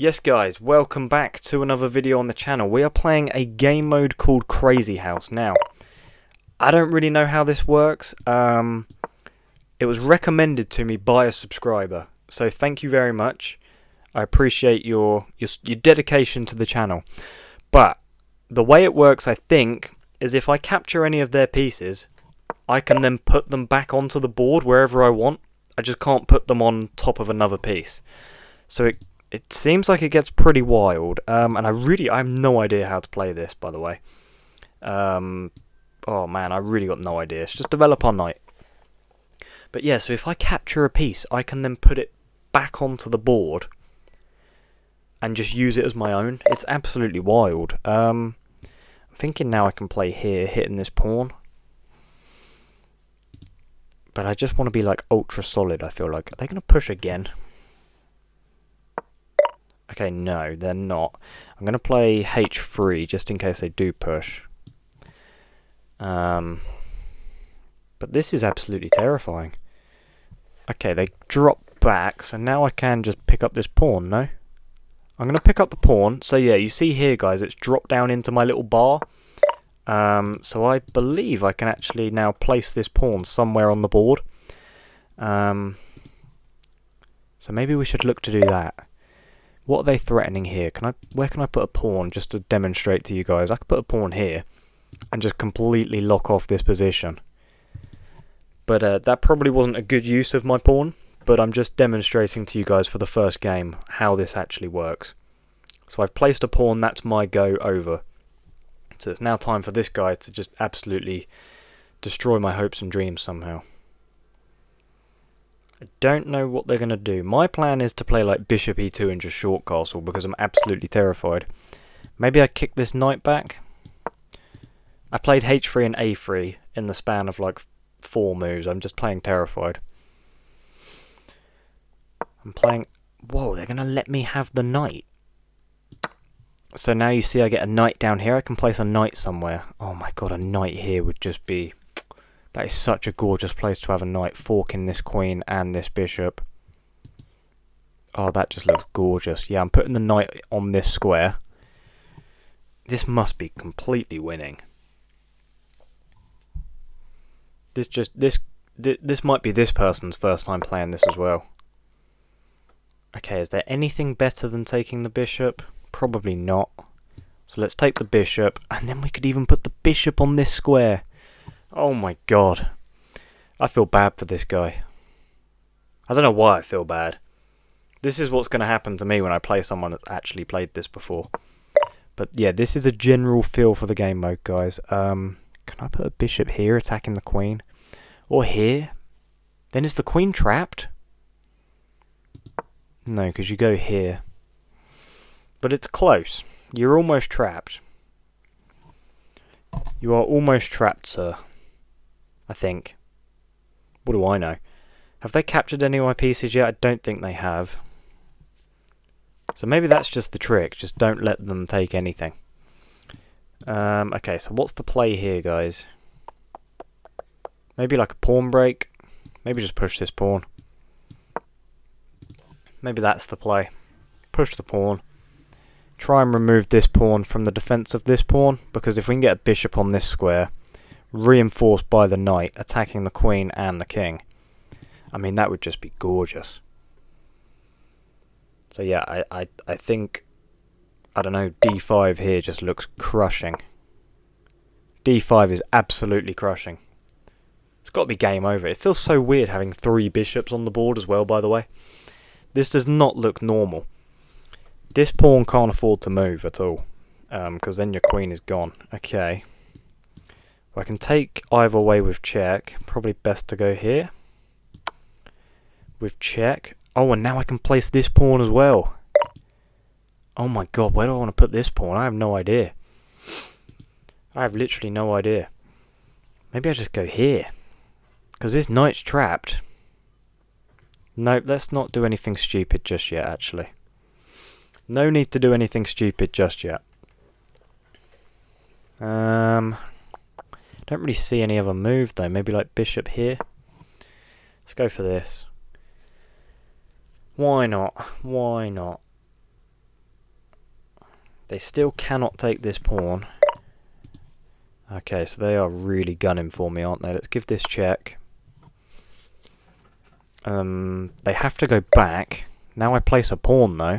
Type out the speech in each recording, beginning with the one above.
Yes guys, welcome back to another video on the channel. We are playing a game mode called Crazy House. Now, I don't really know how this works. It was recommended to me by a subscriber, so thank you very much. I appreciate your dedication to the channel. But the way it works, I think, is if I capture any of their pieces, I can then put them back onto the board wherever I want. I just can't put them on top of another piece. So it seems like it gets pretty wild, and I have no idea how to play this, by the way. Oh man, I really got no idea. It's just develop on night. But yeah, so if I capture a piece, I can then put it back onto the board and just use it as my own. It's absolutely wild. I'm thinking now I can play here, hitting this pawn. But I just want to be like ultra solid, I feel like. Are they going to push again? Okay, no, they're not. I'm going to play h3 just in case they do push. But this is absolutely terrifying. Okay, they drop back, so now I can just pick up this pawn, no? I'm going to pick up the pawn. So yeah, you see here, guys, it's dropped down into my little bar. So I believe I can actually now place this pawn somewhere on the board. So maybe we should look to do that. What are they threatening here? Where can I put a pawn just to demonstrate to you guys? I could put a pawn here and just completely lock off this position. But that probably wasn't a good use of my pawn, but I'm just demonstrating to you guys for the first game how this actually works. So I've placed a pawn, that's my go over. So it's now time for this guy to just absolutely destroy my hopes and dreams somehow. I don't know what they're going to do. My plan is to play like bishop e2 and just short castle because I'm absolutely terrified. Maybe I kick this knight back. I played h3 and a3 in the span of like 4 moves. I'm just playing terrified. I'm playing... Whoa, they're going to let me have the knight. So now you see I get a knight down here. I can place a knight somewhere. Oh my god, a knight here would just be... That is such a gorgeous place to have a knight, forking this queen and this bishop. Oh, that just looks gorgeous. Yeah, I'm putting the knight on this square. This must be completely winning. This might be this person's first time playing this as well. Okay, is there anything better than taking the bishop? Probably not. So let's take the bishop, and then we could even put the bishop on this square. Oh my god. I feel bad for this guy. I don't know why I feel bad. This is what's going to happen to me when I play someone that's actually played this before. But yeah, this is a general feel for the game mode, guys. Can I put a bishop here attacking the queen? Or here? Then is the queen trapped? No, because you go here. But it's close. You're almost trapped. You are almost trapped, sir. I think. What do I know? Have they captured any of my pieces yet? I don't think they have. So maybe that's just the trick. Just don't let them take anything. Okay, so what's the play here, guys? Maybe like a pawn break. Maybe just push this pawn. Maybe that's the play. Push the pawn. Try and remove this pawn from the defense of this pawn, because if we can get a bishop on this square, reinforced by the knight, attacking the queen and the king, I mean, that would just be gorgeous. So yeah, I think, I don't know, d5 here just looks crushing. d5 is absolutely crushing. It's got to be game over. It feels so weird having 3 bishops on the board as well, by the way. This does not look normal. This pawn can't afford to move at all, because then your queen is gone. Okay. Well, I can take either way with check. Probably best to go here. With check. Oh, and now I can place this pawn as well. Oh my god, where do I want to put this pawn? I have no idea. I have literally no idea. Maybe I just go here. Because this knight's trapped. Nope, let's not do anything stupid just yet, actually. No need to do anything stupid just yet. Don't really see any other move though. Maybe like bishop here. Let's go for this. Why not? Why not? They still cannot take this pawn. Okay, so they are really gunning for me, aren't they? Let's give this check. They have to go back. Now I place a pawn, though.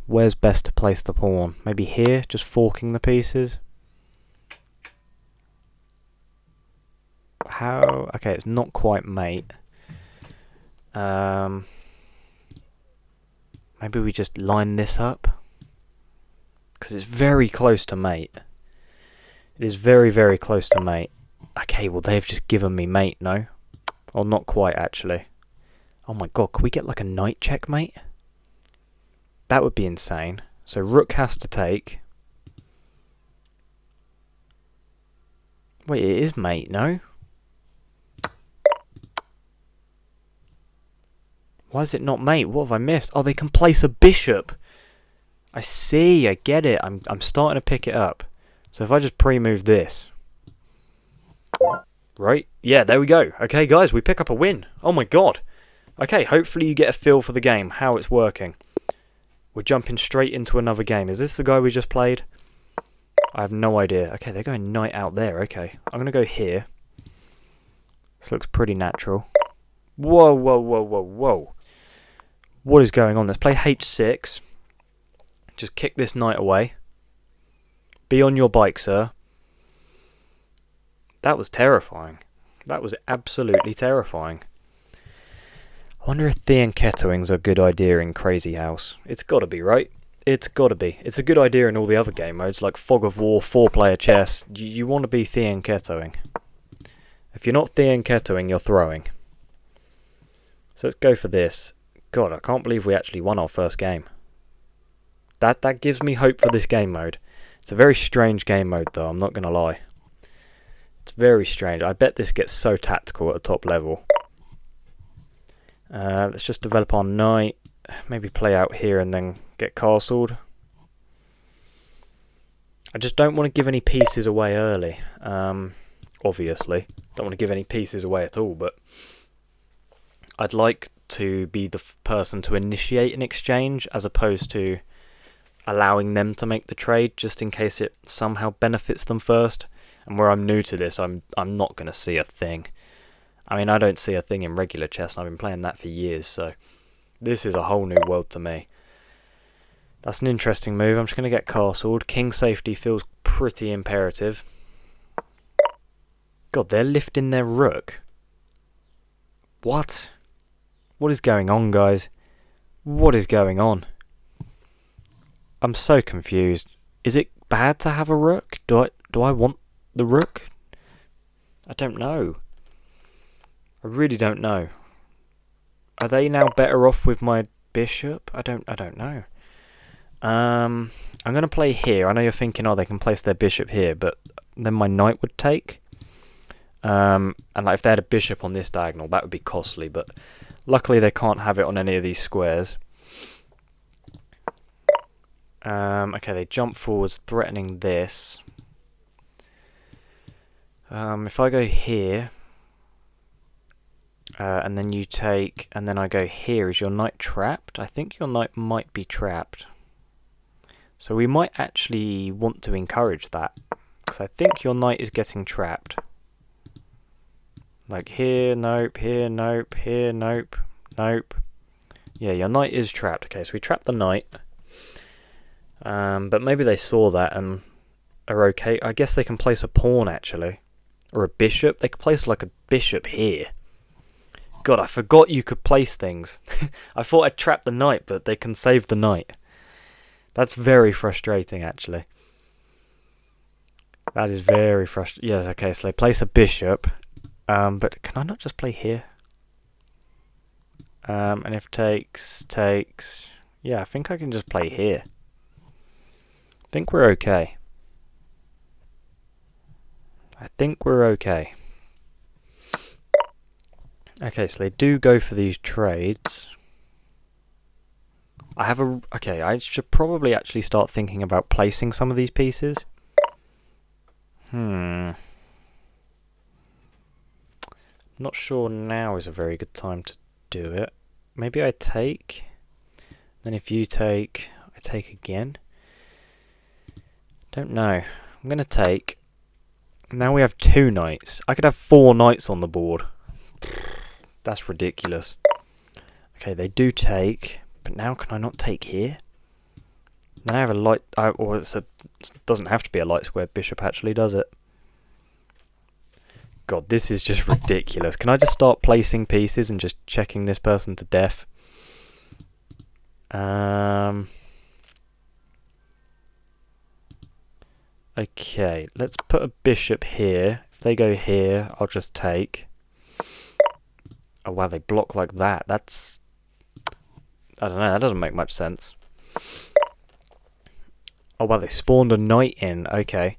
Where's best to place the pawn? Maybe here, just forking the pieces? How? Okay, it's not quite mate. Maybe we just line this up? Because it's very close to mate. It is very, very close to mate. Okay, well they've just given me mate, no? Or not quite, actually. Oh my god, can we get like a knight checkmate? That would be insane. So rook has to take. Wait, it is mate, no? Why is it not mate? What have I missed? Oh, they can place a bishop. I see, I get it. I'm starting to pick it up. So if I just pre-move this. Right? Yeah, there we go. Okay, guys, we pick up a win. Oh my god. Okay, hopefully you get a feel for the game, how it's working. We're jumping straight into another game. Is this the guy we just played? I have no idea. Okay, they're going knight out there. Okay, I'm going to go here. This looks pretty natural. Whoa, whoa, whoa, whoa, whoa. What is going on? Let's play h6. Just kick this knight away. Be on your bike, sir. That was terrifying. That was absolutely terrifying. I wonder if Theanketoing's a good idea in Crazy House. It's got to be, right? It's got to be. It's a good idea in all the other game modes, like Fog of War, 4-player chess. You want to be Theanketoing. If you're not Theanketoing, you're throwing. So let's go for this. God, I can't believe we actually won our first game. That gives me hope for this game mode. It's a very strange game mode, though, I'm not going to lie. It's very strange. I bet this gets so tactical at the top level. Let's just develop our knight. Maybe play out here and then get castled. I just don't want to give any pieces away early. Obviously. Don't want to give any pieces away at all, but I'd like to be the person to initiate an exchange as opposed to allowing them to make the trade just in case it somehow benefits them first. And where I'm new to this, I'm not going to see a thing. I mean, I don't see a thing in regular chess, and I've been playing that for years, so this is a whole new world to me. That's an interesting move. I'm just going to get castled. King safety feels pretty imperative. God, they're lifting their rook. What? What is going on, guys? What is going on? I'm so confused. Is it bad to have a rook? Do I want the rook? I don't know. I really don't know. Are they now better off with my bishop? I don't know. I'm going to play here. I know you're thinking, oh, they can place their bishop here, but then my knight would take. And like if they had a bishop on this diagonal, that would be costly, but luckily they can't have it on any of these squares. Okay, they jump forwards, threatening this. If I go here, and then you take, and then I go here, is your knight trapped? I think your knight might be trapped. So we might actually want to encourage that, because I think your knight is getting trapped. Like here, nope, here, nope, here, nope, nope. Yeah, your knight is trapped. Okay, so we trapped the knight. But maybe they saw that and are okay. I guess they can place a pawn, actually. Or a bishop. They could place like a bishop here. God, I forgot you could place things. I thought I'd trap the knight, but they can save the knight. That's very frustrating, actually. That is very frustrating. Yes, okay, so they place a bishop. But can I not just play here? And if takes... Yeah, I think I can just play here. I think we're okay. I think we're okay. Okay, so they do go for these trades. Okay, I should probably actually start thinking about placing some of these pieces. Not sure now is a very good time to do it. Maybe I take. Then if you take, I take again. Don't know. I'm going to take... Now we have 2 knights. I could have 4 knights on the board. That's ridiculous. Okay, they do take... But now can I not take here? Then I have a light... or it doesn't have to be a light square bishop, actually, does it? God, this is just ridiculous. Can I just start placing pieces and just checking this person to death? Okay, let's put a bishop here. If they go here, I'll just take. Oh wow, they block like that. That's... I don't know, that doesn't make much sense. Oh wow, they spawned a knight in. Okay.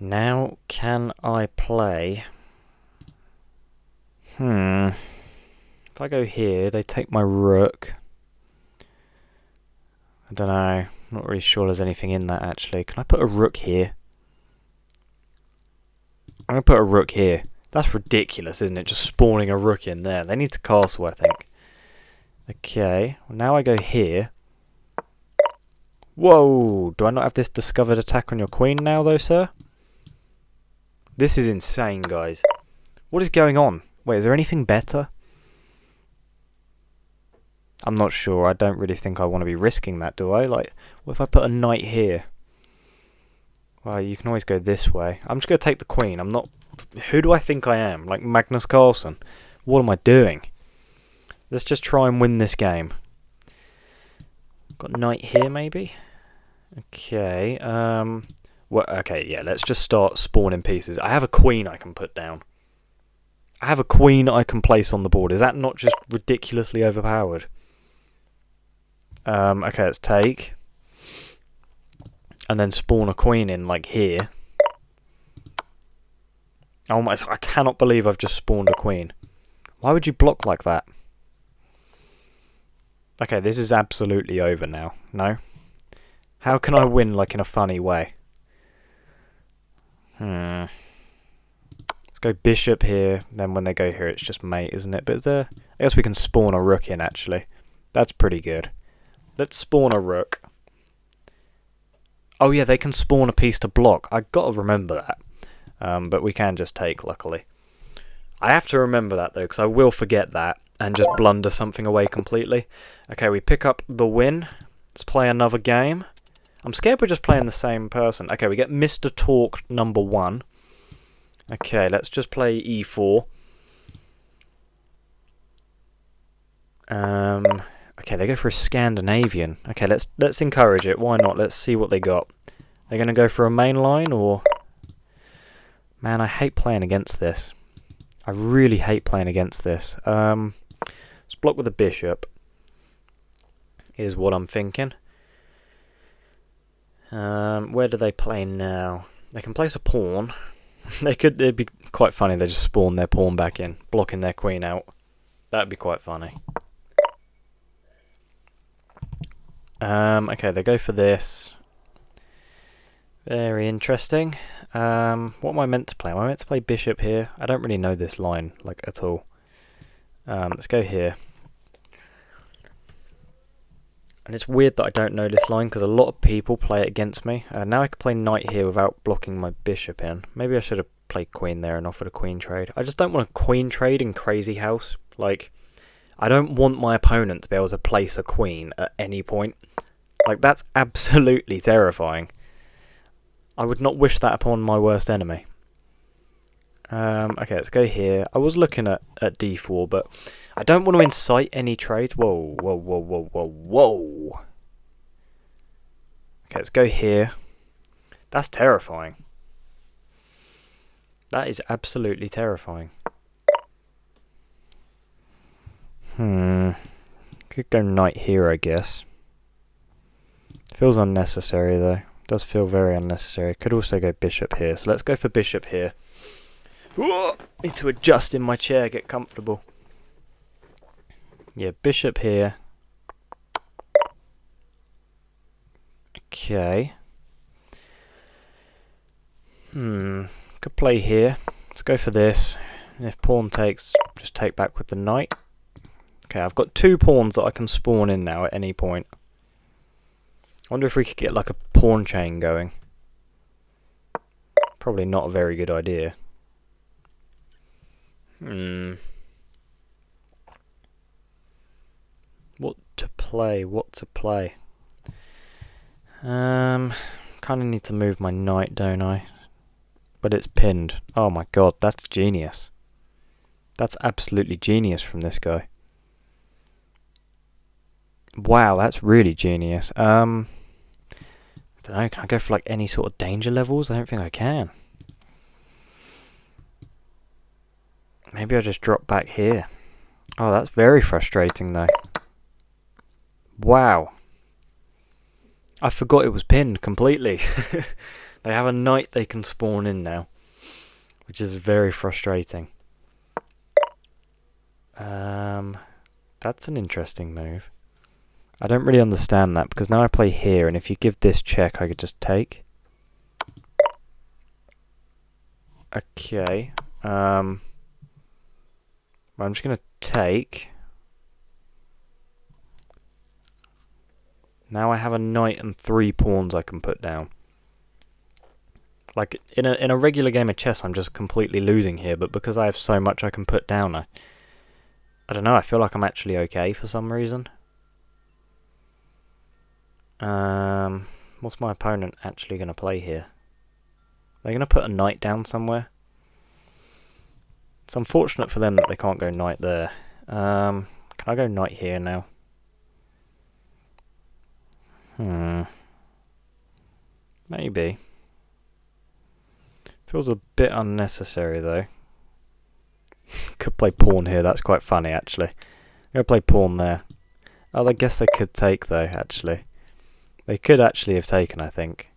Now, can I play... If I go here, they take my rook. I don't know. I'm not really sure there's anything in that, actually. Can I put a rook here? I'm going to put a rook here. That's ridiculous, isn't it? Just spawning a rook in there. They need to castle, I think. Okay. Well, now I go here. Whoa! Do I not have this discovered attack on your queen now, though, sir? This is insane, guys. What is going on? Wait, is there anything better? I'm not sure. I don't really think I want to be risking that, do I? Like, what if I put a knight here? Well, you can always go this way. I'm just going to take the queen. I'm not... Who do I think I am? Like Magnus Carlsen? What am I doing? Let's just try and win this game. Got knight here, maybe? Okay, well, okay, yeah, let's just start spawning pieces. I have a queen I can put down. I have a queen I can place on the board. Is that not just ridiculously overpowered? Okay, let's take. And then spawn a queen in, like, here. Oh my, I cannot believe I've just spawned a queen. Why would you block like that? Okay, this is absolutely over now. No? How can I win, like, in a funny way? Let's go bishop here. Then when they go here, it's just mate, isn't it? But is there... I guess we can spawn a rook in, actually. That's pretty good. Let's spawn a rook. Oh, yeah, they can spawn a piece to block. I got to remember that. But we can just take, luckily. I have to remember that, though, because I will forget that and just blunder something away completely. Okay, we pick up the win. Let's play another game. I'm scared we're just playing the same person. Okay, we get Mr. Talk number 1. Okay, let's just play e4. Okay, they go for a Scandinavian. Okay, let's encourage it. Why not? Let's see what they got. They're going to go for a main line, or... Man, I hate playing against this. I really hate playing against this. Let's block with a bishop. Is what I'm thinking. Where do they play now? They can place a pawn. It'd be quite funny. They just spawn their pawn back in, blocking their queen out. That'd be quite funny. Okay, they go for this. Very interesting. What am I meant to play? Am I meant to play bishop here? I don't really know this line, like, at all. Let's go here. And it's weird that I don't know this line, because a lot of people play it against me. Now I can play knight here without blocking my bishop in. Maybe I should have played queen there and offered a queen trade. I just don't want a queen trade in Crazy House. Like, I don't want my opponent to be able to place a queen at any point. Like, that's absolutely terrifying. I would not wish that upon my worst enemy. Okay, let's go here. I was looking at d4, but I don't want to incite any trades. Whoa, whoa, whoa, whoa, whoa, whoa. Okay, let's go here. That's terrifying. That is absolutely terrifying. Could go knight here, I guess. Feels unnecessary, though. Does feel very unnecessary. Could also go bishop here. So let's go for bishop here. Whoa! Need to adjust in my chair, get comfortable. Yeah, bishop here. Okay. Could play here. Let's go for this. And if pawn takes, just take back with the knight. Okay, I've got 2 pawns that I can spawn in now at any point. wonder if we could get like a pawn chain going. Probably not a very good idea. What to play? What to play? Kind of need to move my knight, don't I? But it's pinned. Oh my god, that's genius. That's absolutely genius from this guy. Wow, that's really genius. I don't know, can I go for like any sort of danger levels? I don't think I can. Maybe I'll just drop back here. Oh, that's very frustrating though. Wow. I forgot it was pinned completely. They have a knight they can spawn in now, which is very frustrating. That's an interesting move. I don't really understand that, because now I play here, and if you give this check, I could just take. Okay. I'm just going to take. Now I have a knight and 3 pawns I can put down. Like, in a regular game of chess, I'm just completely losing here, but because I have so much I can put down, I don't know, I feel like I'm actually okay for some reason. What's my opponent actually going to play here? They're going to put a knight down somewhere. It's unfortunate for them that they can't go knight there. Can I go knight here now? Maybe. Feels a bit unnecessary though. Could play pawn here, that's quite funny actually. I'm going to play pawn there. Oh, I guess they could take though, actually. They could actually have taken, I think.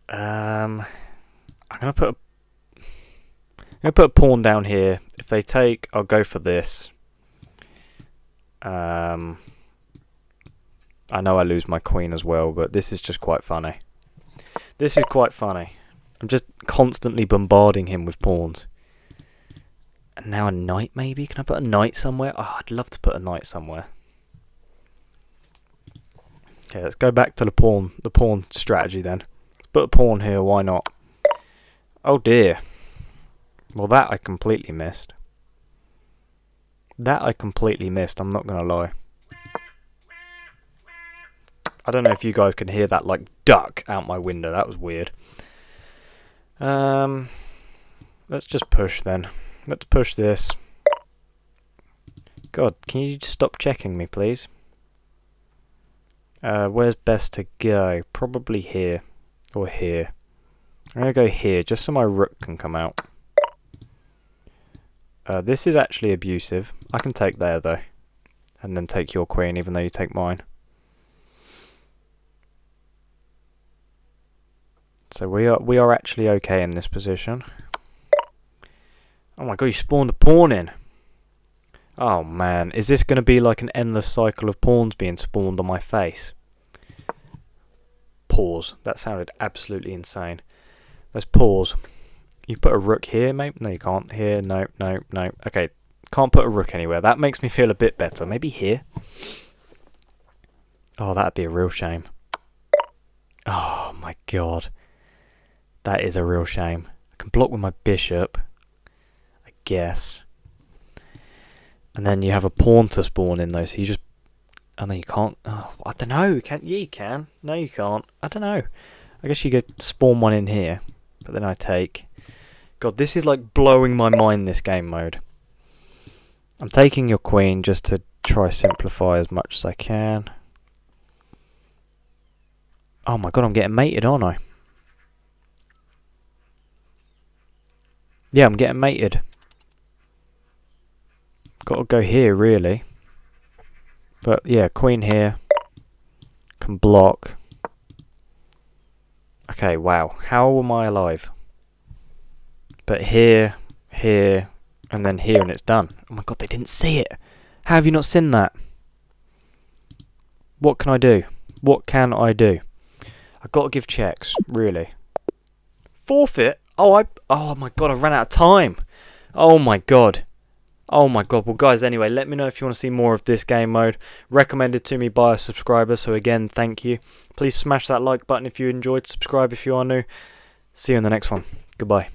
I'm going to put a pawn down here. If they take, I'll go for this. I know I lose my queen as well, but this is just quite funny. This is quite funny. I'm just constantly bombarding him with pawns. And now a knight, maybe? Can I put a knight somewhere? Oh, I'd love to put a knight somewhere. Okay, let's go back to the pawn strategy then. Let's put a pawn here, why not? Oh dear. Well, that I completely missed. That I completely missed, I'm not going to lie. I don't know if you guys can hear that, like, duck out my window. That was weird. Let's just push then. Let's push this. God, can you just stop checking me, please? Where's best to go? Probably here. Or here. I'm going to go here, just so my rook can come out. This is actually abusive. I can take there, though. And then take your queen, even though you take mine. So we are actually okay in this position. Oh my god, you spawned a pawn in. Oh man, is this going to be like an endless cycle of pawns being spawned on my face? Pause. That sounded absolutely insane. Let's pause. You put a rook here, mate? No, you can't. Here, no, no, no. Okay, can't put a rook anywhere. That makes me feel a bit better. Maybe here? Oh, that'd be a real shame. Oh my god. That is a real shame. I can block with my bishop, I guess. And then you have a pawn to spawn in though, so you just... And then you can't... Oh, I don't know. Yeah, you can. No, you can't. I don't know. I guess you could spawn one in here. But then I take... God, this is like blowing my mind, this game mode. I'm taking your queen just to try simplify as much as I can. Oh my god, I'm getting mated, aren't I? Yeah, I'm getting mated. Got to go here, really. But yeah, queen here. Can block. Okay, wow. How am I alive? But here, here, and then here, and it's done. Oh my god, they didn't see it. How have you not seen that? What can I do? What can I do? I've got to give checks, really. Forfeit? Oh my god, I ran out of time. Oh my god. Oh my god. Well, guys, anyway, let me know if you want to see more of this game mode. Recommended to me by a subscriber, so again, thank you. Please smash that like button if you enjoyed. Subscribe if you are new. See you in the next one. Goodbye.